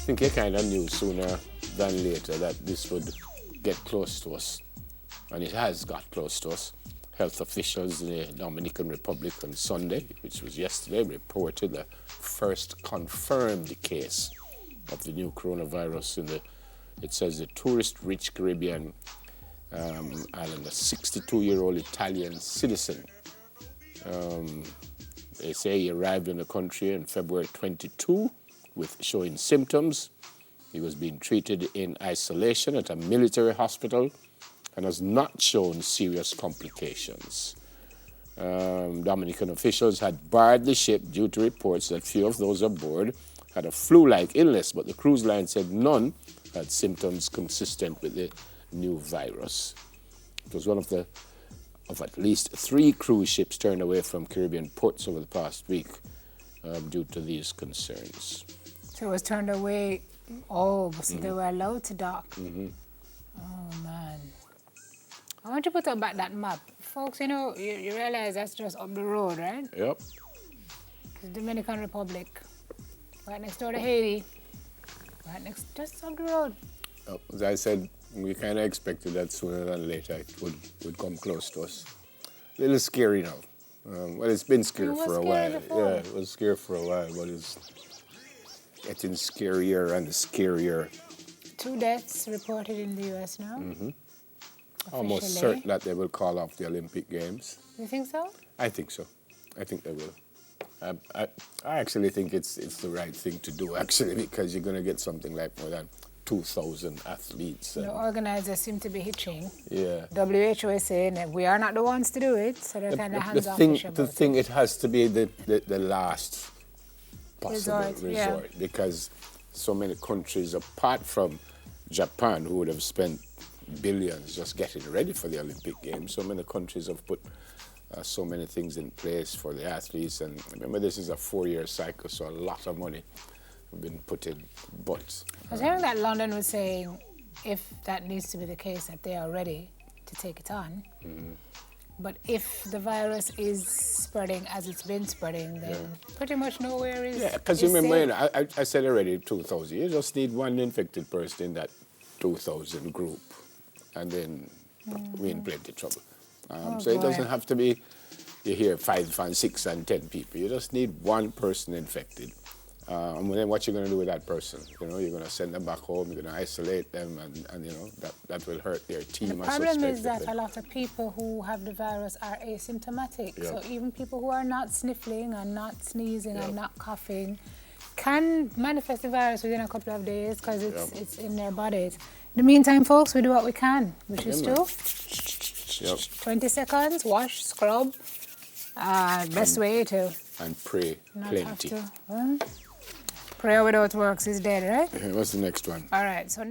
think you kind of knew sooner than later that this would get close to us. And it has got close to us. Health officials in the Dominican Republic on Sunday, which was yesterday, reported the first confirmed case of the new coronavirus in it says the tourist-rich Caribbean island, a 62-year-old Italian citizen. They say he arrived in the country on February 22 with showing symptoms. He was being treated in isolation at a military hospital and has not shown serious complications. Dominican officials had barred the ship due to reports that few of those aboard had a flu-like illness, but the cruise line said none had symptoms consistent with the new virus. It was one of at least 3 cruise ships turned away from Caribbean ports over the past week due to these concerns. So it was turned away. Oh, so they were allowed to dock. Mm-hmm. Oh, man. I want you to put up back that map. Folks, you know, you realize that's just up the road, right? Yep. The Dominican Republic. Right next door to Haiti. Right next, just up the road. As I said, we kind of expected that sooner than later it would come close to us. A little scary now. Well, it's been scary for a while. Before. Yeah, it was scary for a while, but it's getting scarier and scarier. 2 deaths reported in the U.S. now. Mm-hmm. Almost certain that they will call off the Olympic Games. You think so? I think so. I think they will. I actually think it's the right thing to do, actually, because you're going to get something like more than 2,000 athletes. The organizers seem to be hitching. Yeah. WHO is saying that we are not the ones to do it, so they're kind of hands-off. The thing, it has to be the last possible resort because so many countries, apart from Japan, who would have spent billions just getting ready for the Olympic Games, so many countries have put so many things in place for the athletes. And remember, this is a 4-year cycle, so a lot of money have been put in. But I was hearing that London was saying if that needs to be the case, that they are ready to take it on. Mm-hmm. But if the virus is spreading as it's been spreading, then pretty much nowhere is. Yeah, because you remember, you know, I said already 2,000. You just need one infected person in that 2,000 group, and then we're in plenty of trouble. So it doesn't have to be, you hear 5 and 6 and 10 people. You just need one person infected. And then what you're going to do with that person? You know, you're going to send them back home, you're going to isolate them, and you know, that will hurt their team. The problem is that a lot of people who have the virus are asymptomatic. Yep. So even people who are not sniffling and not sneezing and not coughing can manifest the virus within a couple of days because it's in their bodies. In the meantime, folks, we do what we can, which is to 20 seconds, wash, scrub. Best way to... And pray plenty. Prayer without works is dead, right? What's the next one? All right, so